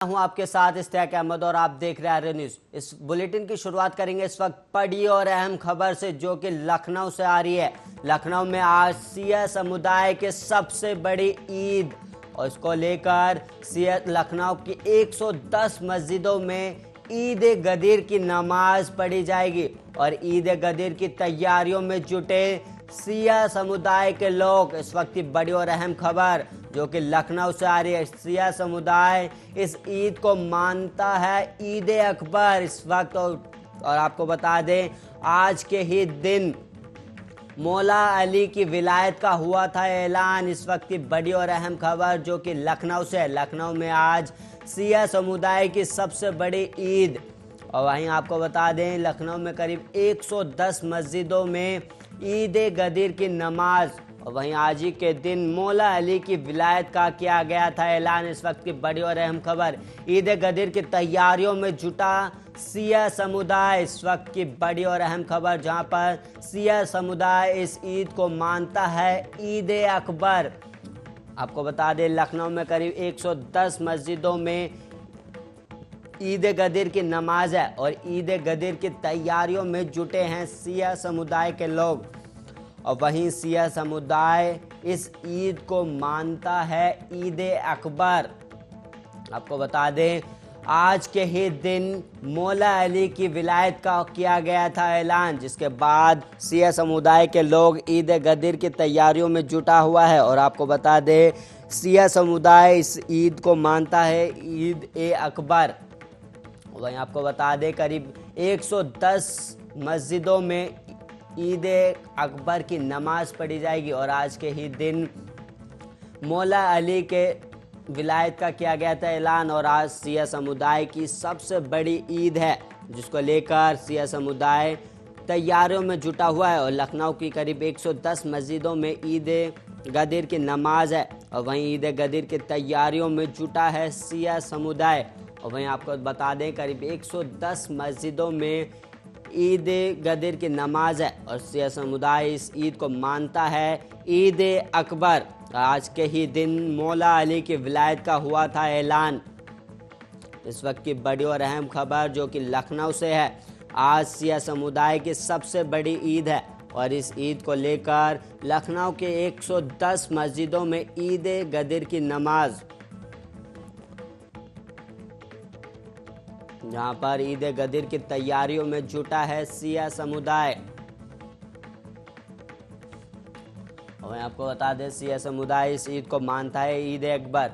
हूं आपके साथ इस्तेक अहमद और आप देख रहे हैं आर्य न्यूज। इस बुलेटिन की शुरुआत करेंगे इस वक्त बड़ी और अहम खबर से जो कि लखनऊ से आ रही है। लखनऊ में आज सिया समुदाय के सबसे बड़ी ईद और इसको लेकर सिया लखनऊ की 110 मस्जिदों में ईद गदीर की नमाज पढ़ी जाएगी और ईद गदीर की तैयारियों में जुटे सिया समुदाय के लोग। इस वक्त की बड़ी और अहम खबर जो कि लखनऊ से आ रही है। सिया समुदाय इस ईद को मानता है ईद अकबर इस वक्त और आपको बता दें आज के ही दिन मौला अली की विलायत का हुआ था ऐलान। इस वक्त की बड़ी और अहम खबर जो कि लखनऊ से है। लखनऊ में आज सिया समुदाय की सबसे बड़ी ईद और वहीं आपको बता दें लखनऊ में करीब 110 मस्जिदों में ईद गदीर की नमाज और वहीं आज ही के दिन मौला अली की विलायत का किया गया था ऐलान। इस वक्त की बड़ी और अहम खबर ईद गदीर की तैयारियों में जुटा सिया समुदाय। इस वक्त की बड़ी और अहम खबर जहां पर सिया समुदाय इस ईद को मानता है ईद अकबर। आपको बता दें लखनऊ में करीब 110 मस्जिदों में ईद गदीर की नमाज है और ईद गदीर की तैयारियों में जुटे हैं सिया समुदाय के लोग और वहीं सिया समुदाय इस ईद को मानता है ईद अकबर। आपको बता दें आज के ही दिन मौला अली की विलायत का किया गया था ऐलान जिसके बाद सिया समुदाय के लोग ईद गदीर की तैयारियों में जुटा हुआ है और आपको बता दें सिया समुदाय इस ईद को मानता है ईद अकबर। वहीं आपको बता दें करीब 110 मस्जिदों में ईद अकबर की नमाज पढ़ी जाएगी और आज के ही दिन मौला अली के विलायत का किया गया था ऐलान और आज सिया समुदाय की सबसे बड़ी ईद है जिसको लेकर सिया समुदाय तैयारियों में जुटा हुआ है और लखनऊ की करीब 110 मस्जिदों में ईद गदीर की नमाज है और वहीं ईद गदीर की तैयारियों में जुटा है सिया समुदाय और वहीं आपको बता दें करीब 110 मस्जिदों में ईद गदीर की नमाज है और सिया समुदाय इस ईद को मानता है ईद अकबर। आज के ही दिन मौला अली की विलायत का हुआ था ऐलान। इस वक्त की बड़ी और अहम खबर जो कि लखनऊ से है। आज सिया समुदाय की सबसे बड़ी ईद है और इस ईद को लेकर लखनऊ के 110 मस्जिदों में ईद गदीर की नमाज जहां पर ईद गदीर की तैयारियों में जुटा है सिया समुदाय और मैं आपको बता दें सिया समुदाय इस ईद को मानता है ईद अकबर।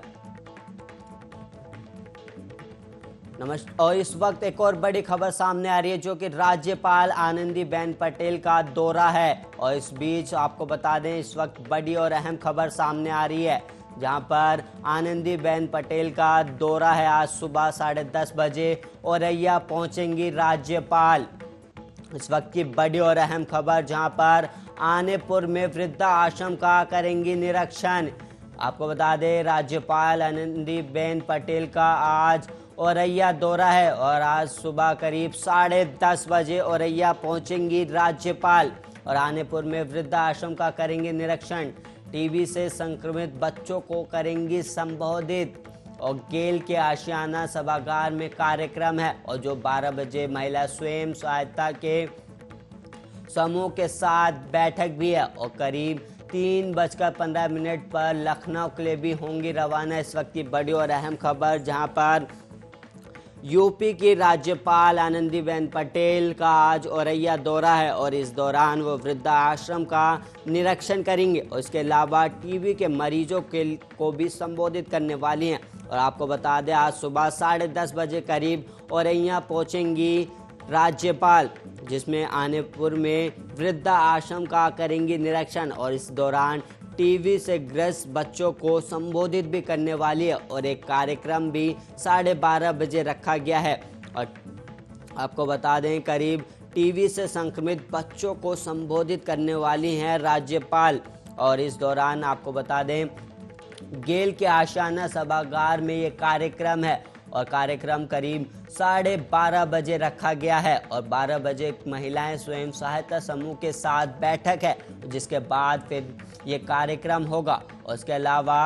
नमस्कार। और इस वक्त एक और बड़ी खबर सामने आ रही है जो कि राज्यपाल आनंदीबेन पटेल का दौरा है और इस बीच आपको बता दें इस वक्त बड़ी और अहम खबर सामने आ रही है जहां पर आनंदीबेन पटेल का दौरा है। आज सुबह 10:30 बजे औरैया पहुंचेंगी राज्यपाल। इस वक्त की बड़ी और अहम खबर जहां पर आनेपुर में वृद्धा आश्रम का करेंगी निरीक्षण। आपको बता दें राज्यपाल आनंदीबेन पटेल का आज औरैया दौरा है और आज सुबह करीब 10:30 बजे औरैया पहुंचेंगी राज्यपाल और आनेपुर में वृद्धा आश्रम का करेंगे निरीक्षण। टीबी से संक्रमित बच्चों को करेंगी संबोधित और गेल के आशियाना सभागार में कार्यक्रम है और जो 12 बजे महिला स्वयं सहायता के समूह के साथ बैठक भी है और करीब 3:15 पर लखनऊ के लिए भी होंगी रवाना। इस वक्त की बड़ी और अहम खबर जहां पर यूपी की राज्यपाल आनंदीबेन पटेल का आज औरैया दौरा है और इस दौरान वो वृद्धा आश्रम का निरीक्षण करेंगे और इसके अलावा टीबी के मरीजों को भी संबोधित करने वाली हैं और आपको बता दें आज सुबह 10:30 बजे करीब औरैया पहुंचेंगी राज्यपाल जिसमें आनेपुर में वृद्धा आश्रम का करेंगी निरीक्षण और इस दौरान टीबी से ग्रस्त बच्चों को संबोधित भी करने वाली है और एक कार्यक्रम भी 12:30 बजे रखा गया है और आपको बता दें करीब टीबी से संक्रमित बच्चों को संबोधित करने वाली हैं राज्यपाल और इस दौरान आपको बता दें गेल के आशियाना सभागार में ये कार्यक्रम है और कार्यक्रम करीब 12:30 बजे रखा गया है और 12 बजे महिलाएं स्वयं सहायता समूह के साथ बैठक है जिसके बाद फिर ये कार्यक्रम होगा और इसके अलावा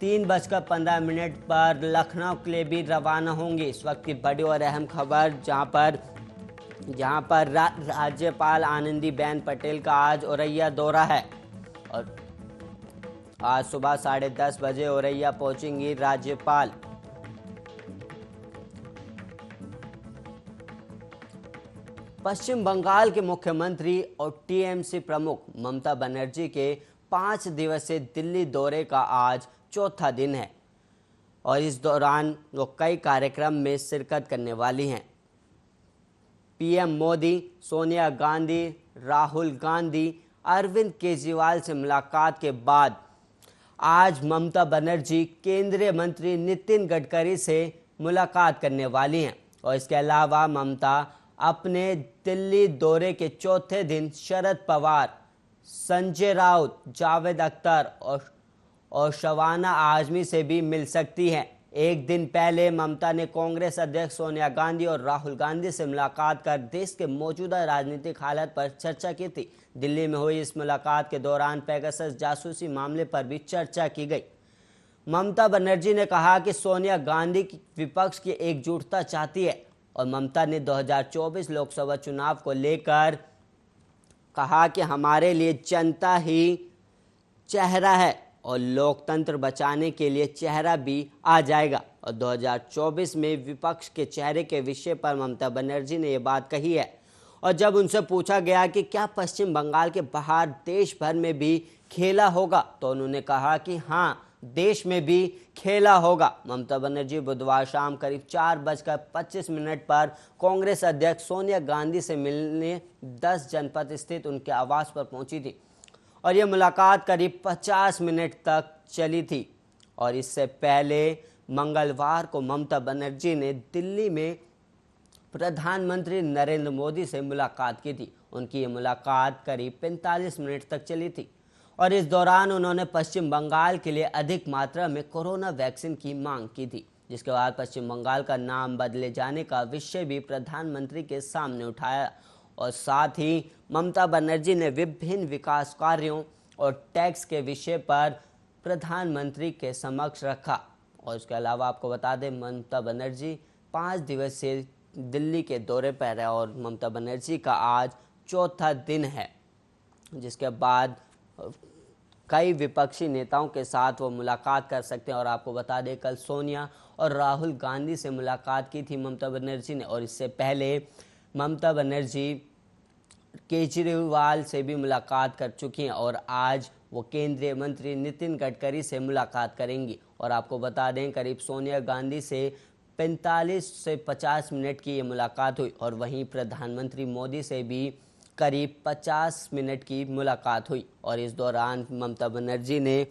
3:15 पर लखनऊ के लिए भी रवाना होंगे। इस वक्त की बड़ी और अहम खबर जहां पर राज्यपाल आनंदीबेन पटेल का आज औरैया दौरा है और आज सुबह 10:30 औरैया पहुंचेंगी राज्यपाल। पश्चिम बंगाल के मुख्यमंत्री और टीएमसी प्रमुख ममता बनर्जी के 5 दिवसीय दिल्ली दौरे का आज चौथा दिन है और इस दौरान वो कई कार्यक्रम में शिरकत करने वाली हैं। पीएम मोदी, सोनिया गांधी, राहुल गांधी, अरविंद केजरीवाल से मुलाकात के बाद आज ममता बनर्जी केंद्रीय मंत्री नितिन गडकरी से मुलाकात करने वाली हैं और इसके अलावा ममता अपने दिल्ली दौरे के चौथे दिन शरद पवार, संजय राउत, जावेद अख्तर और शबाना आजमी से भी मिल सकती हैं। एक दिन पहले ममता ने कांग्रेस अध्यक्ष सोनिया गांधी और राहुल गांधी से मुलाकात कर देश के मौजूदा राजनीतिक हालत पर चर्चा की थी। दिल्ली में हुई इस मुलाकात के दौरान पेगासस जासूसी मामले पर भी चर्चा की गई। ममता बनर्जी ने कहा कि सोनिया गांधी विपक्ष की एकजुटता चाहती है और ममता ने 2024 लोकसभा चुनाव को लेकर कहा कि हमारे लिए जनता ही चेहरा है और लोकतंत्र बचाने के लिए चेहरा भी आ जाएगा। और 2024 में विपक्ष के चेहरे के विषय पर ममता बनर्जी ने ये बात कही है। और जब उनसे पूछा गया कि क्या पश्चिम बंगाल के बाहर देश भर में भी खेला होगा तो उन्होंने कहा कि हाँ, देश में भी खेला होगा। ममता बनर्जी बुधवार शाम करीब 4:25 पर कांग्रेस अध्यक्ष सोनिया गांधी से मिलने 10 जनपद स्थित उनके आवास पर पहुंची थी और यह मुलाकात करीब 50 मिनट तक चली थी। और इससे पहले मंगलवार को ममता बनर्जी ने दिल्ली में प्रधानमंत्री नरेंद्र मोदी से मुलाकात की थी। उनकी ये मुलाकात करीब 45 मिनट तक चली थी और इस दौरान उन्होंने पश्चिम बंगाल के लिए अधिक मात्रा में कोरोना वैक्सीन की मांग की थी, जिसके बाद पश्चिम बंगाल का नाम बदले जाने का विषय भी प्रधानमंत्री के सामने उठाया और साथ ही ममता बनर्जी ने विभिन्न विकास कार्यों और टैक्स के विषय पर प्रधानमंत्री के समक्ष रखा। और इसके अलावा आपको बता दें, ममता बनर्जी 5 दिवसीय दिल्ली के दौरे पर है और ममता बनर्जी का आज चौथा दिन है, जिसके बाद कई विपक्षी नेताओं के साथ वो मुलाकात कर सकते हैं। और आपको बता दें, कल सोनिया और राहुल गांधी से मुलाकात की थी ममता बनर्जी ने और इससे पहले ममता बनर्जी केजरीवाल से भी मुलाकात कर चुकी हैं और आज वो केंद्रीय मंत्री नितिन गडकरी से मुलाकात करेंगी। और आपको बता दें, करीब सोनिया गांधी से 45 से 50 मिनट की ये मुलाकात हुई और वहीं प्रधानमंत्री मोदी से भी करीब 50 मिनट की मुलाकात हुई। और इस दौरान ममता बनर्जी ने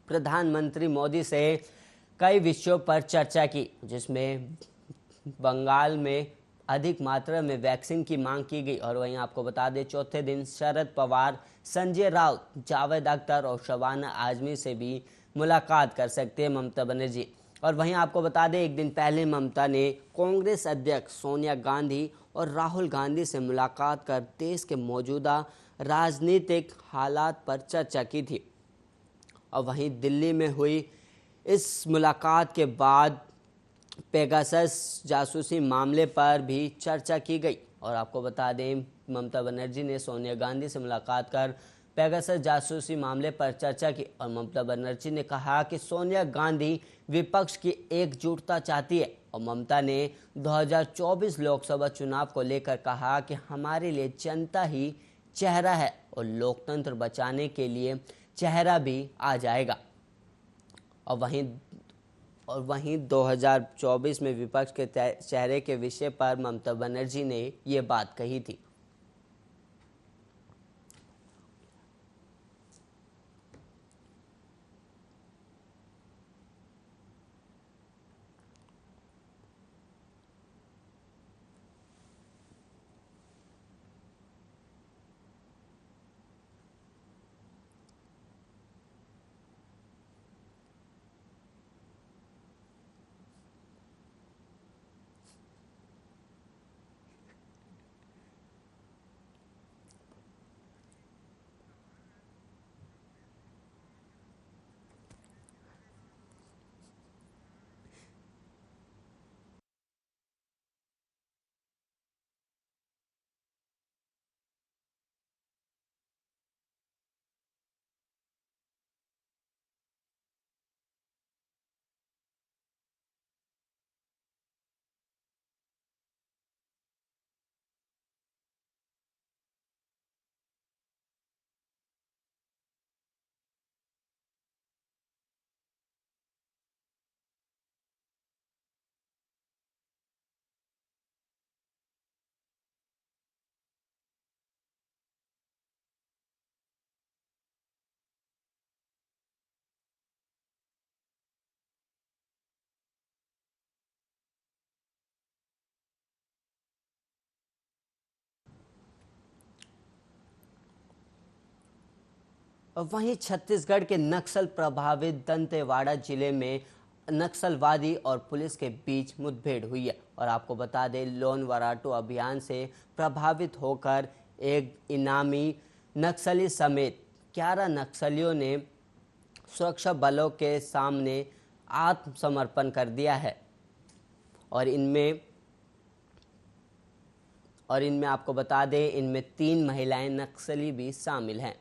प्रधानमंत्री मोदी से कई विषयों पर चर्चा की, जिसमें बंगाल में अधिक मात्रा में वैक्सीन की मांग की गई। और वहीं आपको बता दें, चौथे दिन शरद पवार, संजय राउत, जावेद अख्तर और शबाना आजमी से भी मुलाकात कर सकते हैं ममता बनर्जी। और वहीं आपको बता दें, एक दिन पहले ममता ने कांग्रेस अध्यक्ष सोनिया गांधी और राहुल गांधी से मुलाकात कर देश के मौजूदा राजनीतिक हालात पर चर्चा की थी। और वहीं दिल्ली में हुई इस मुलाकात के बाद पेगासस जासूसी मामले पर भी चर्चा की गई। और आपको बता दें, ममता बनर्जी ने सोनिया गांधी से मुलाकात कर पेगासस जासूसी मामले पर चर्चा की और ममता बनर्जी ने कहा कि सोनिया गांधी विपक्ष की एकजुटता चाहती है। और ममता ने 2024 लोकसभा चुनाव को लेकर कहा कि हमारे लिए जनता ही चेहरा है और लोकतंत्र बचाने के लिए चेहरा भी आ जाएगा। और वहीं 2024 में विपक्ष के चेहरे के विषय पर ममता बनर्जी ने ये बात कही थी। और वहीं छत्तीसगढ़ के नक्सल प्रभावित दंतेवाड़ा जिले में नक्सलवादी और पुलिस के बीच मुठभेड़ हुई है। और आपको बता दें, लोन वराटू अभियान से प्रभावित होकर एक इनामी नक्सली समेत 11 नक्सलियों ने सुरक्षा बलों के सामने आत्मसमर्पण कर दिया है। और इनमें आपको बता दें, इनमें 3 महिलाएं नक्सली भी शामिल हैं।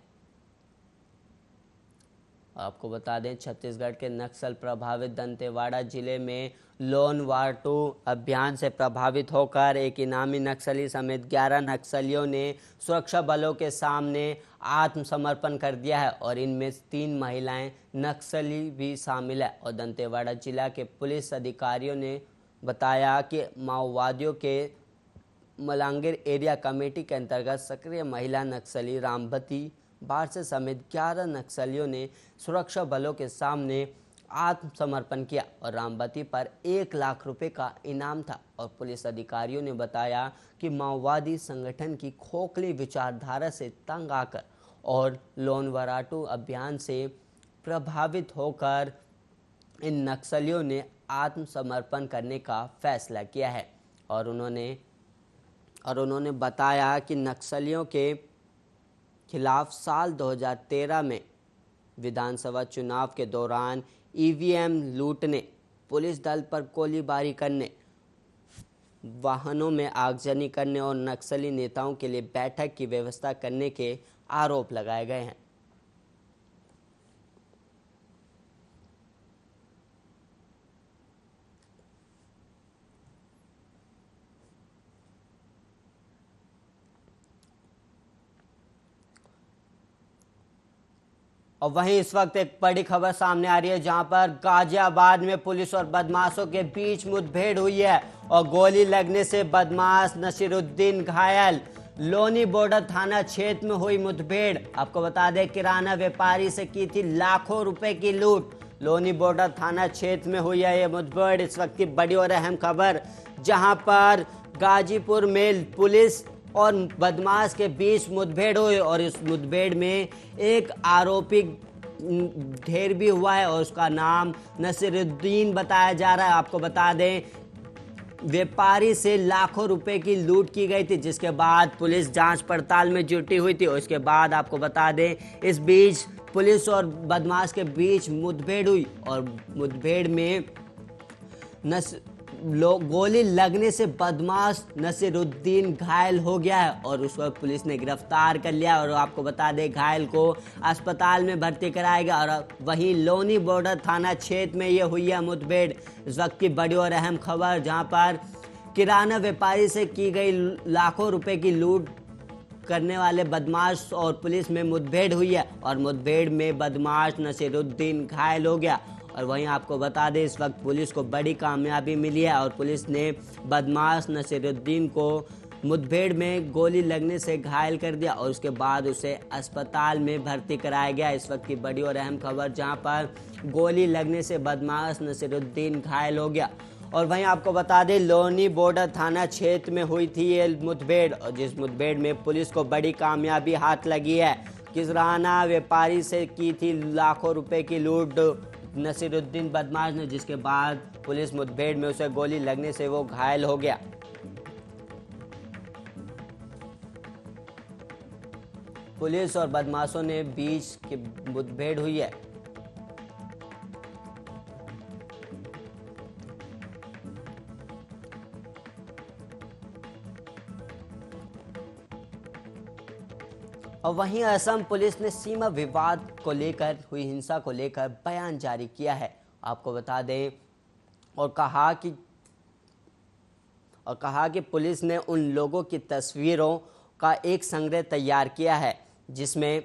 आपको बता दें, छत्तीसगढ़ के नक्सल प्रभावित दंतेवाड़ा जिले में लोन वार्टू अभियान से प्रभावित होकर एक इनामी नक्सली समेत 11 नक्सलियों ने सुरक्षा बलों के सामने आत्मसमर्पण कर दिया है। और इनमें 3 महिलाएं नक्सली भी शामिल है। और दंतेवाड़ा जिला के पुलिस अधिकारियों ने बताया कि माओवादियों के मलांगीर एरिया कमेटी के अंतर्गत सक्रिय महिला नक्सली रामवती बारसे समेत 11 नक्सलियों ने सुरक्षा बलों के सामने आत्मसमर्पण किया। और रामवती पर 1 लाख रुपए का इनाम था। और पुलिस अधिकारियों ने बताया कि माओवादी संगठन की खोखली विचारधारा से तंग आकर और लोन वराटू अभियान से प्रभावित होकर इन नक्सलियों ने आत्मसमर्पण करने का फैसला किया है। और उन्होंने बताया कि नक्सलियों के खिलाफ साल 2013 में विधानसभा चुनाव के दौरान ईवीएम लूटने, पुलिस दल पर गोलीबारी करने, वाहनों में आगजनी करने और नक्सली नेताओं के लिए बैठक की व्यवस्था करने के आरोप लगाए गए हैं। और वहीं इस वक्त एक बड़ी खबर सामने आ रही है, जहां पर गाजियाबाद में पुलिस और बदमाशों के बीच मुठभेड़ हुई है और गोली लगने से बदमाश नसीरुद्दीन घायल। लोनी बॉर्डर थाना क्षेत्र में हुई मुठभेड़। आपको बता दें, किराना व्यापारी से की थी लाखों रुपए की लूट। लोनी बॉर्डर थाना क्षेत्र में हुई है ये मुठभेड़। इस वक्त की बड़ी और अहम खबर, जहां पर गाजीपुर में पुलिस और बदमाश के बीच मुठभेड़ हुई और इस मुठभेड़ में एक आरोपी ढेर भी हुआ है और उसका नाम नसीरुद्दीन बताया जा रहा है। आपको बता दें, व्यापारी से लाखों रुपए की लूट की गई थी, जिसके बाद पुलिस जांच पड़ताल में जुटी हुई थी। और इसके बाद आपको बता दें, इस बीच पुलिस और बदमाश के बीच मुठभेड़ हुई और मुठभेड़ में गोली लगने से बदमाश नसीरुद्दीन घायल हो गया है और उसको पुलिस ने गिरफ्तार कर लिया। और आपको बता दें, घायल को अस्पताल में भर्ती कराया गया। और वहीं लोनी बॉर्डर थाना क्षेत्र में ये हुई है मुठभेड़। इस वक्त की बड़ी और अहम खबर, जहां पर किराना व्यापारी से की गई लाखों रुपए की लूट करने वाले बदमाश और पुलिस में मुठभेड़ हुई है और मुठभेड़ में बदमाश नसीरुद्दीन घायल हो गया। और वहीं आपको बता दें, इस वक्त पुलिस को बड़ी कामयाबी मिली है और पुलिस ने बदमाश नसीरुद्दीन को मुठभेड़ में गोली लगने से घायल कर दिया और उसके बाद उसे अस्पताल में भर्ती कराया गया। इस वक्त की बड़ी और अहम खबर, जहां पर गोली लगने से बदमाश नसीरुद्दीन घायल हो गया। और वहीं आपको बता दें, लोनी बॉर्डर थाना क्षेत्र में हुई थी ये मुठभेड़ और जिस मुठभेड़ में पुलिस को बड़ी कामयाबी हाथ लगी है। किराना व्यापारी से की थी लाखों रुपए की लूट नसीरुद्दीन बदमाश ने, जिसके बाद पुलिस मुठभेड़ में उसे गोली लगने से वो घायल हो गया। पुलिस और बदमाशों ने बीच की मुठभेड़ हुई है। और वहीं असम पुलिस ने सीमा विवाद को लेकर हुई हिंसा को लेकर बयान जारी किया है। आपको बता दें, और कहा कि पुलिस ने उन लोगों की तस्वीरों का एक संग्रह तैयार किया है, जिसमें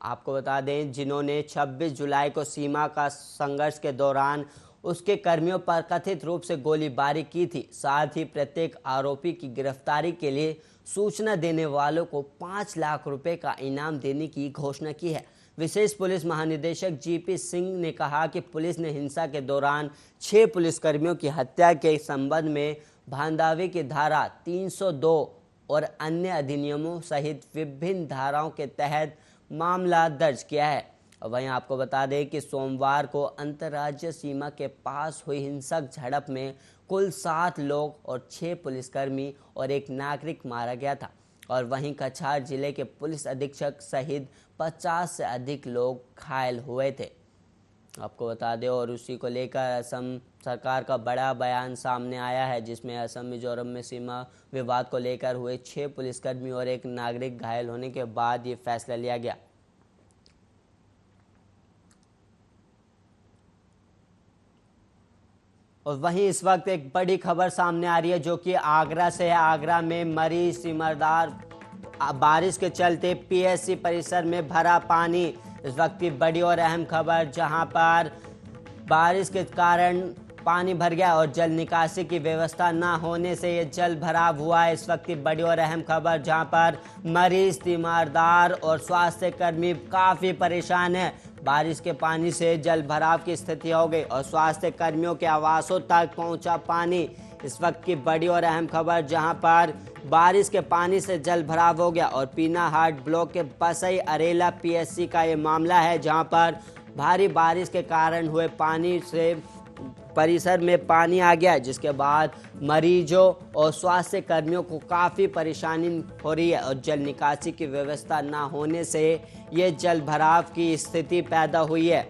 आपको बता दें, जिन्होंने 26 जुलाई को सीमा का संघर्ष के दौरान उसके कर्मियों पर कथित रूप से गोलीबारी की थी। साथ ही प्रत्येक आरोपी की गिरफ्तारी के लिए सूचना देने वालों को 5 लाख रुपए का इनाम देने की घोषणा की है। विशेष पुलिस महानिदेशक जीपी सिंह ने कहा कि पुलिस ने हिंसा के दौरान 6 पुलिसकर्मियों की हत्या के संबंध में भांदावे की धारा 302 और अन्य अधिनियमों सहित विभिन्न धाराओं के तहत मामला दर्ज किया है। और वहीं आपको बता दें कि सोमवार को अंतर्राज्यीय सीमा के पास हुई हिंसक झड़प में कुल 7 लोग और 6 पुलिसकर्मी और एक नागरिक मारा गया था। और वहीं कछार जिले के पुलिस अधीक्षक सहित 50 से अधिक लोग घायल हुए थे। आपको बता दें, और उसी को लेकर असम सरकार का बड़ा बयान सामने आया है, जिसमें असम मिजोरम में सीमा विवाद को लेकर हुए 6 पुलिसकर्मी और एक नागरिक घायल होने के बाद ये फैसला लिया गया। और वहीं इस वक्त एक बड़ी खबर सामने आ रही है जो कि आगरा से है। आगरा में मरीज सिमरदार बारिश के चलते पीएससी परिसर में भरा पानी। इस वक्त की बड़ी और अहम खबर, जहां पर बारिश के कारण पानी भर गया और जल निकासी की व्यवस्था न होने से ये जल भराव हुआ है। इस वक्त की बड़ी और अहम खबर, जहां पर मरीज, तीमारदार और स्वास्थ्य कर्मी काफ़ी परेशान हैं। बारिश के पानी से जल भराव की स्थिति हो गई और स्वास्थ्य कर्मियों के आवासों तक पहुंचा पानी। इस वक्त की बड़ी और अहम खबर, जहां पर बारिश के पानी से जल भराव हो गया और पीनाहाट ब्लॉक के बसई अरेला पीएससी का ये मामला है, जहां पर भारी बारिश के कारण हुए पानी से परिसर में पानी आ गया, जिसके बाद मरीजों और स्वास्थ्य कर्मियों को काफ़ी परेशानी हो रही है और जल निकासी की व्यवस्था ना होने से ये जल भराव की स्थिति पैदा हुई है।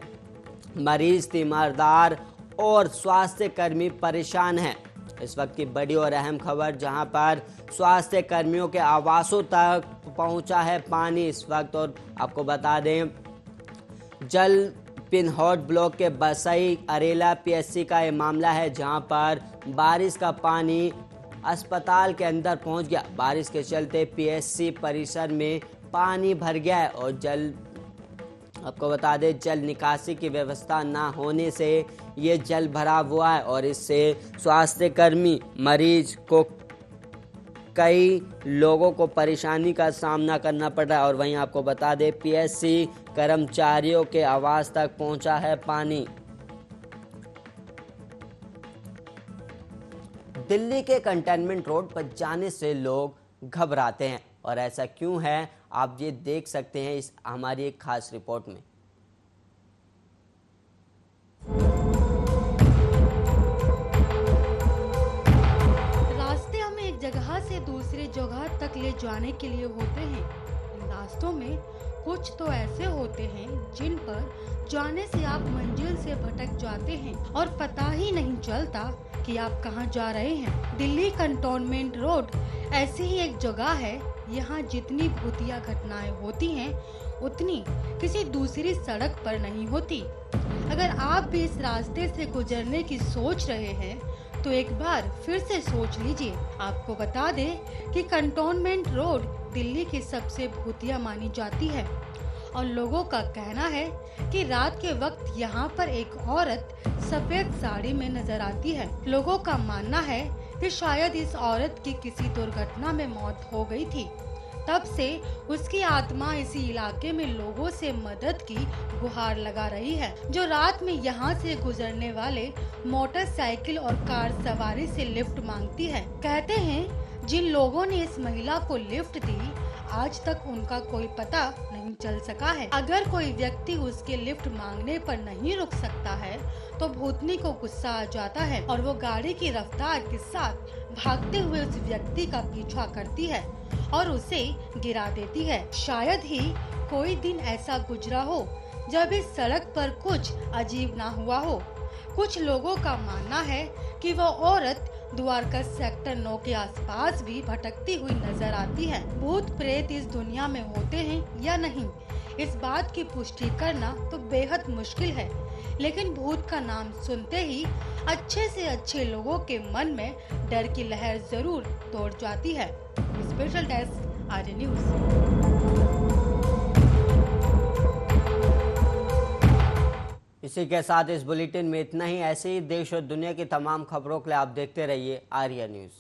मरीज, तीमारदार और स्वास्थ्य कर्मी परेशान हैं। इस वक्त की बड़ी और अहम खबर, जहां पर स्वास्थ्य कर्मियों के आवासों तक पहुंचा है पानी इस वक्त। और आपको बता दें, जल पिनहौट ब्लॉक के बसई अरेला पीएससी का ये मामला है, जहां पर बारिश का पानी अस्पताल के अंदर पहुंच गया। बारिश के चलते पीएससी परिसर में पानी भर गया है और आपको बता दें, जल निकासी की व्यवस्था ना होने से ये जल भराव हुआ है और इससे स्वास्थ्य कर्मी, मरीज को, कई लोगों को परेशानी का सामना करना पड़ रहा है। और वहीं आपको बता दें, पीएससी कर्मचारियों के आवास तक पहुंचा है पानी। दिल्ली के कंटेनमेंट रोड पर जाने से लोग घबराते हैं, और ऐसा क्यों है आप ये देख सकते हैं इस हमारी एक खास रिपोर्ट में। रास्ते हमें एक जगह से दूसरी जगह तक ले जाने के लिए होते हैं। इन रास्तों में कुछ तो ऐसे होते हैं जिन पर जाने से आप मंजिल से भटक जाते हैं और पता ही नहीं चलता कि आप कहां जा रहे हैं। दिल्ली कंटोनमेंट रोड ऐसी ही एक जगह है। यहाँ जितनी भूतिया घटनाएं होती हैं उतनी किसी दूसरी सड़क पर नहीं होती। अगर आप भी इस रास्ते से गुजरने की सोच रहे हैं तो एक बार फिर से सोच लीजिए। आपको बता दें कि कंटोनमेंट रोड दिल्ली की सबसे भूतिया मानी जाती है और लोगों का कहना है कि रात के वक्त यहाँ पर एक औरत सफेद साड़ी में नजर आती है। लोगों का मानना है कि शायद इस औरत की किसी दुर्घटना में मौत हो गई थी। तब से उसकी आत्मा इसी इलाके में लोगों से मदद की गुहार लगा रही है, जो रात में यहाँ से गुजरने वाले मोटरसाइकिल और कार सवारी से लिफ्ट मांगती है। कहते हैं जिन लोगों ने इस महिला को लिफ्ट दी, आज तक उनका कोई पता नहीं चल सका है। अगर कोई व्यक्ति उसके लिफ्ट मांगने पर नहीं रुक सकता है तो भूतनी को गुस्सा आ जाता है और वो गाड़ी की रफ्तार के साथ भागते हुए उस व्यक्ति का पीछा करती है और उसे गिरा देती है। शायद ही कोई दिन ऐसा गुजरा हो जब इस सड़क पर कुछ अजीब ना हुआ हो। कुछ लोगों का मानना है कि वो औरत द्वारका सेक्टर 9 के आसपास भी भटकती हुई नजर आती है। भूत प्रेत इस दुनिया में होते हैं या नहीं, इस बात की पुष्टि करना तो बेहद मुश्किल है, लेकिन भूत का नाम सुनते ही अच्छे से अच्छे लोगों के मन में डर की लहर जरूर दौड़ जाती है। स्पेशल डेस्क, आर्य न्यूज। इसी के साथ इस बुलेटिन में इतना ही। ऐसे ही देश और दुनिया की तमाम खबरों के लिए आप देखते रहिए आर्य न्यूज।